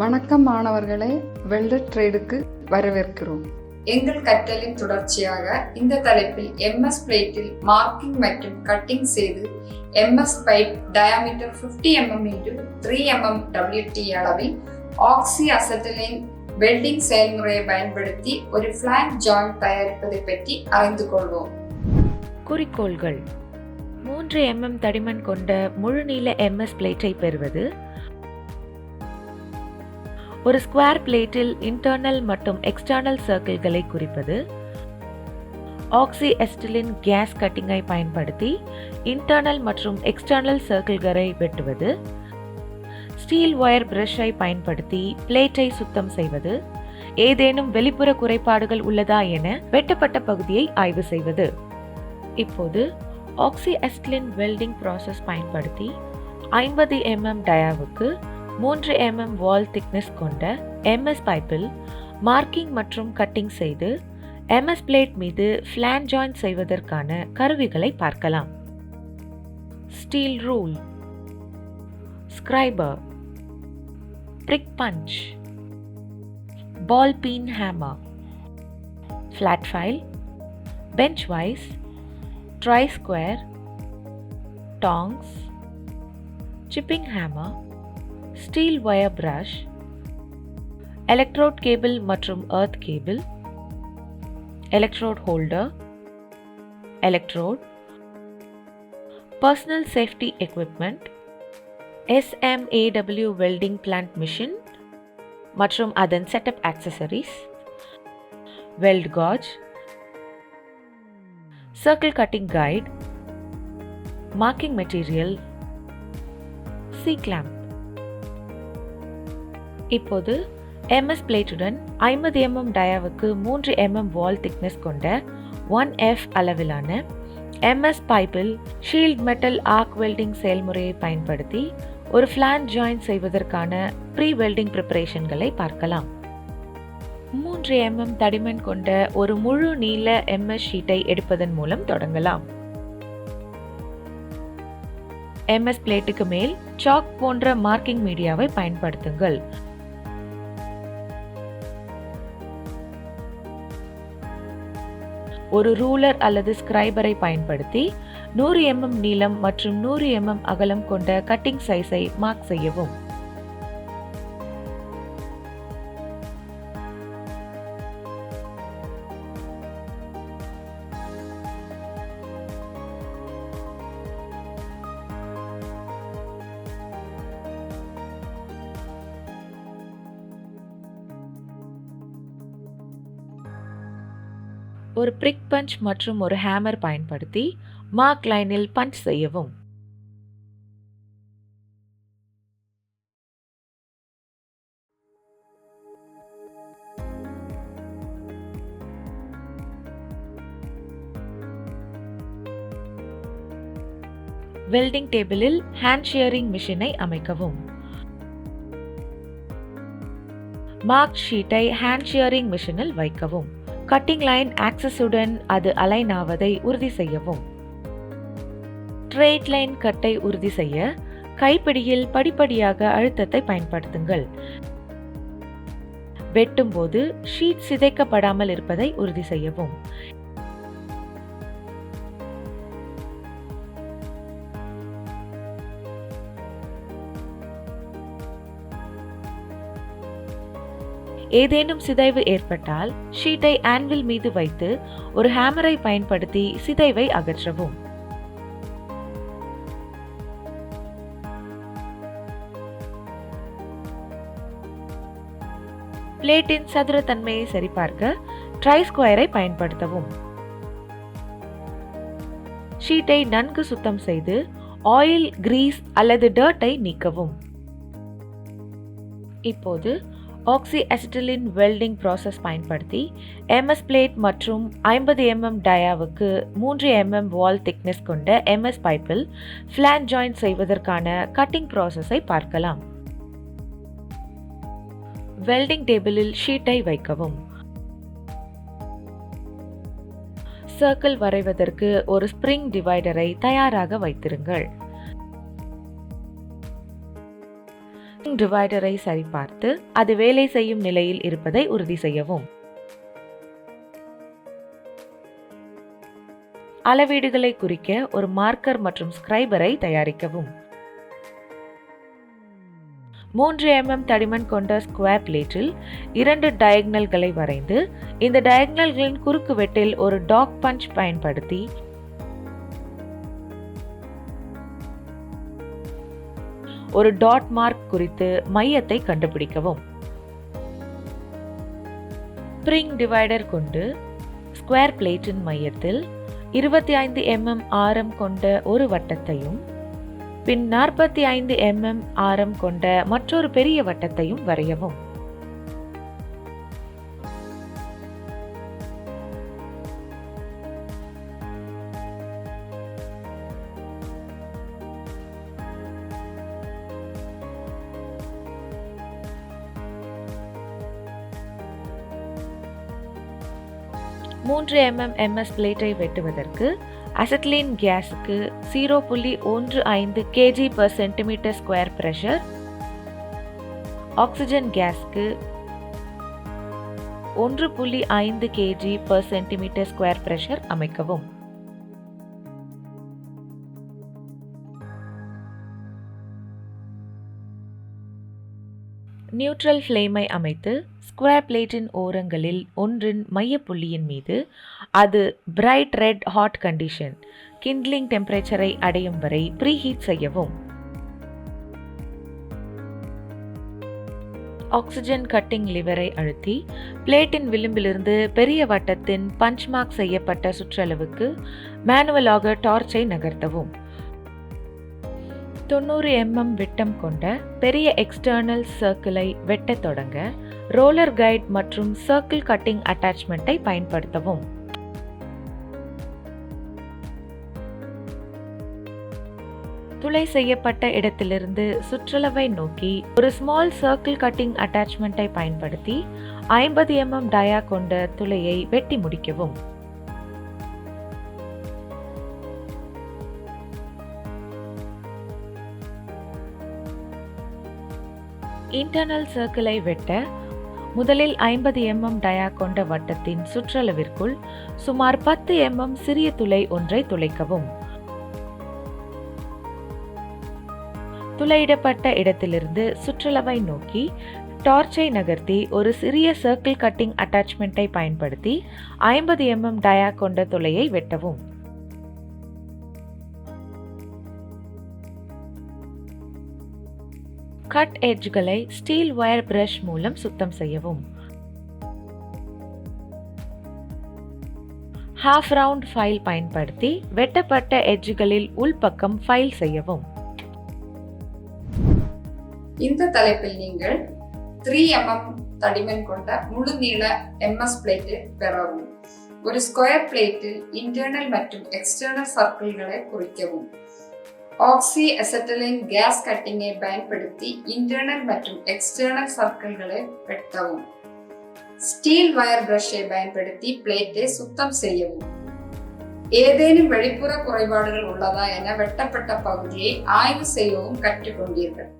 வணக்கம் மாணவர்களே, வெல்டர் ட்ரேடுக்கு வரவேற்கிறோம். எங்கள் கற்றலின் தொடர்ச்சியாக இந்த தலைப்பில் MS பிளேட்டில் மார்க்கிங் மற்றும் கட்டிங் செய்து MS pipe diameter 50 mm x 3 mm WT அளவில் ஆக்சி அசெட்டிலின் வெல்டிங் செயல்முறையை பயன்படுத்தி ஒரு ஃபிளாஞ்ச் ஜாயிண்ட் தயாரிப்பதை பற்றி அறிந்து கொள்வோம். குறிக்கோள்கள்: 3 mm தடிமன் கொண்ட முழுநீள MS பிளேட்டை பெறுவது, ஒரு ஸ்கொயர் பிளேட்டில் இன்டர்னல் மற்றும் எக்ஸ்டர்னல் சர்க்கிள்களை குறிப்பது, ஆக்சி அசிட்டிலின் கேஸ் கட்டிங்கை பயன்படுத்தி இன்டர்னல் மற்றும் எக்ஸ்டர்னல் சர்க்கிள்களை வெட்டுவது, ஸ்டீல் ஒயர் பிரஷை பயன்படுத்தி பிளேட்டை சுத்தம் செய்வது, ஏதேனும் வெளிப்புற குறைபாடுகள் உள்ளதா என வெட்டப்பட்ட பகுதியை ஆய்வு செய்வது. இப்போது ஆக்சி அசிட்டிலின் வெல்டிங் ப்ராசஸ் பயன்படுத்தி 50 mm டயாவுக்கு 3 mm வால் திக்னஸ் கொண்ட MS பைப்பில் மார்க்கிங் மற்றும் கட்டிங் செய்து MS பிளேட் மீது ஃபிளாஞ்ச் ஜாயிண்ட் செய்வதற்கான கருவிகளை பார்க்கலாம். Steel rule, scriber, prick punch, ball peen hammer, flat file, bench vice, try square, tongs, chipping hammer, steel wire brush, electrode cable மற்றும் earth cable, electrode holder, electrode, personal safety equipment, SMAW welding plant machine மற்றும் அதன் setup accessories, weld gauge, circle cutting guide, marking material, C clamp. இப்போது MS பிளேட்டுடன் 50 mm டயாவுக்கு 3 mm wall thickness கொண்ட 1F அளவிலான MS பைப்பில் shield metal arc welding செயல்முறையை பயன்படுத்தி ஒரு ஃபிளாஞ்ச் ஜாயிண்ட் செய்வதற்கான ப்ரீ வெல்டிங் ப்ரிப்பரேஷன்களை பார்க்கலாம். 3 mm தடிமன் கொண்ட ஒரு முழு நீள MS ஷீட்டை எடுப்பதன் மூலம் தொடங்கலாம். MS பிளேட்டுக்கு மேல் சாக் போன்ற மார்க்கிங் மீடியாவை பயன்படுத்துங்கள். ஒரு ரூலர் அல்லது ஸ்கிரைபரை பயன்படுத்தி 100 mm நீளம் மற்றும் 100 mm அகலம் கொண்ட கட்டிங் சைஸை மார்க் செய்யவும். ஒரு பிரிக் பஞ்ச் மற்றும் ஒரு ஹேமர் பயன்படுத்தி மார்க் லைனில் பஞ்ச் செய்யவும். வெல்டிங் டேபிளில் ஹேண்ட் ஷியரிங் மிஷினை அமைக்கவும். மார்க் ஷீட்டை ஹேண்ட் ஷியரிங் மிஷினில் வைக்கவும். கட்டிங் லைன் ஆக்சஸுடன் அது அலைன் ஆவதை உறுதி செய்யவும். ஸ்ட்ரெயிட் லைன் கட்டை உறுதி செய்ய கைப்பிடியில் படிப்படியாக அழுத்தத்தை பயன்படுத்துங்கள். வெட்டும் போது ஷீட் சிதைக்கப்படாமல் இருப்பதை உறுதி செய்யவும். ஏதேனும் சிதைவு ஏற்பட்டால் ஷீட்டை ஆன்வில் மீது வைத்து ஒரு ஹேமரை பயன்படுத்தி சிதைவை அகற்றவும். பிளேட்டின் சதுரத்தன்மையை சரிபார்க்க ட்ரை ஸ்கொயரை பயன்படுத்தவும். ஷீட்டை நன்கு சுத்தம் செய்து ஆயில், கிரீஸ் அல்லது டர்ட்டை நீக்கவும். இப்போது ஆக்சி அசிட்டிலின் வெல்டிங் ப்ராசஸ் பயன்படுத்தி MS பிளேட் மற்றும் 50 mm டயாவுக்கு 3 mm வால் திக்னஸ் கொண்ட MS பைப்பில் ஃபிளாஞ்ச் ஜாயிண்ட் செய்வதற்கான கட்டிங் ப்ராசஸை பார்க்கலாம். வெல்டிங் டேபிளில் ஷீட்டை வைக்கவும். சர்க்கிள் வரைவதற்கு ஒரு ஸ்ப்ரிங் டிவைடரை தயாராக வைத்திருங்கள். டிவைடரை சரிபார்த்து அது வேலை செய்யும் நிலையில் இருப்பதை உறுதி செய்யவும். அளவீடுகளை குறிக்க ஒரு மார்க்கர் மற்றும் ஸ்கிரைபரை தயாரிக்கவும். 3 mm தடிமன் கொண்ட ஸ்கொயர் பிளேட்டில் 2 டயகனல்களை வரைந்து இந்த டயகனல்களின் குறுக்கு வெட்டில் ஒரு டாக் பஞ்ச் பயன்படுத்தி ஒரு டாட் மார்க் குறித்து மையத்தை கண்டுபிடிக்கவும். ஸ்ப்ரிங் டிவைடர் கொண்டு ஸ்கொயர் பிளேட்டின் மையத்தில் 25 mm ஆரம் கொண்ட ஒரு வட்டத்தையும் பின் 45 mm ஆரம் கொண்ட மற்றொரு பெரிய வட்டத்தையும் வரையவும். மூன்று MS பிளேட்டை வெட்டுவதற்கு அசிட்டிலீன் கேஸுக்கு 0.15 kg/cm² பிரஷர், ஆக்சிஜன் கேஸுக்கு 1.5 kg/cm² பிரஷர் அமைக்கவும். நியூட்ரல் ஃப்ளேமை அமைத்து ஸ்கொயர் பிளேட்டின் ஓரங்களில் ஒன்றின் மையப்புள்ளியின் மீது அது bright red hot condition kindling டெம்பரேச்சரை அடையும் வரை ப்ரீஹீட் செய்யவும். ஆக்சிஜன் கட்டிங் லிவரை அழுத்தி பிளேட்டின் விளிம்பிலிருந்து பெரிய வட்டத்தின் பஞ்ச் மார்க் செய்யப்பட்ட சுற்றளவுக்கு மேனுவலாக டார்ச்சை நகர்த்தவும். 90 mm விட்டம் கொண்ட பெரிய எக்ஸ்டர்னல் சர்க்கிளை வெட்டத் தொடங்க ரோலர் கைட் மற்றும் சர்க்கிள் கட்டிங் அட்டாச்மெண்ட்டை பயன்படுத்தவும். துளை செய்யப்பட்ட இடத்திலிருந்து சுற்றளவை நோக்கி ஒரு ஸ்மால் சர்க்கிள் கட்டிங் அட்டாச்மெண்ட்டை பயன்படுத்தி 50 mm டயா கொண்ட துளையை வெட்டி முடிக்கவும். இன்டர்னல் சர்க்கிளை வெட்ட முதலில் 50 mm டயா கொண்ட வட்டத்தின் சுற்றளவிற்குள் சுமார் 10 mm சிறிய துளை ஒன்றை துளைக்கவும். துளையிடப்பட்ட இடத்திலிருந்து சுற்றளவை நோக்கி டார்ச்சை நகர்த்தி ஒரு சிறிய சர்க்கிள் கட்டிங் அட்டாச்மெண்ட்டை பயன்படுத்தி 50 mm டயா கொண்ட துளையை வெட்டவும். கட் எட்ஜ்களை ஸ்டீல் வயர் பிரஷ் மூலம் சுத்தம் செய்யவும். ஹாஃப் ரவுண்ட் ஃபைல் பயன்படுத்தி வெட்டப்பட்ட எட்ஜ்களில் உள்பக்கம் ஃபைல் செய்யவும். இந்த தலைப்பில் நீங்கள் 3 mm தடிமன் கொண்ட முழு நீள MS பிளேட்டை பெறவும். ஒரு ஸ்கொயர் பிளேட்டில் இன்டர்னல் மற்றும் எக்ஸ்டர்னல் சர்க்கிள்களை குறிக்கவும். ஆக்சி அசிட்டிலின் கேஸ் கட்டிங்கை பயன்படுத்தி இன்டர்னல் மற்றும் எக்ஸ்டர்னல் சர்க்கிள்களை வெட்டவும். ஸ்டீல் வயர் பிரஷை பயன்படுத்தி பிளேட்டை சுத்தம் செய்யவும். ஏதேனும் வெளிப்புற குறைபாடுகள் உள்ளதா என வெட்டப்பட்ட பகுதியை ஆய்வு செய்யவும் கற்றுக்கொண்டீர்கள்.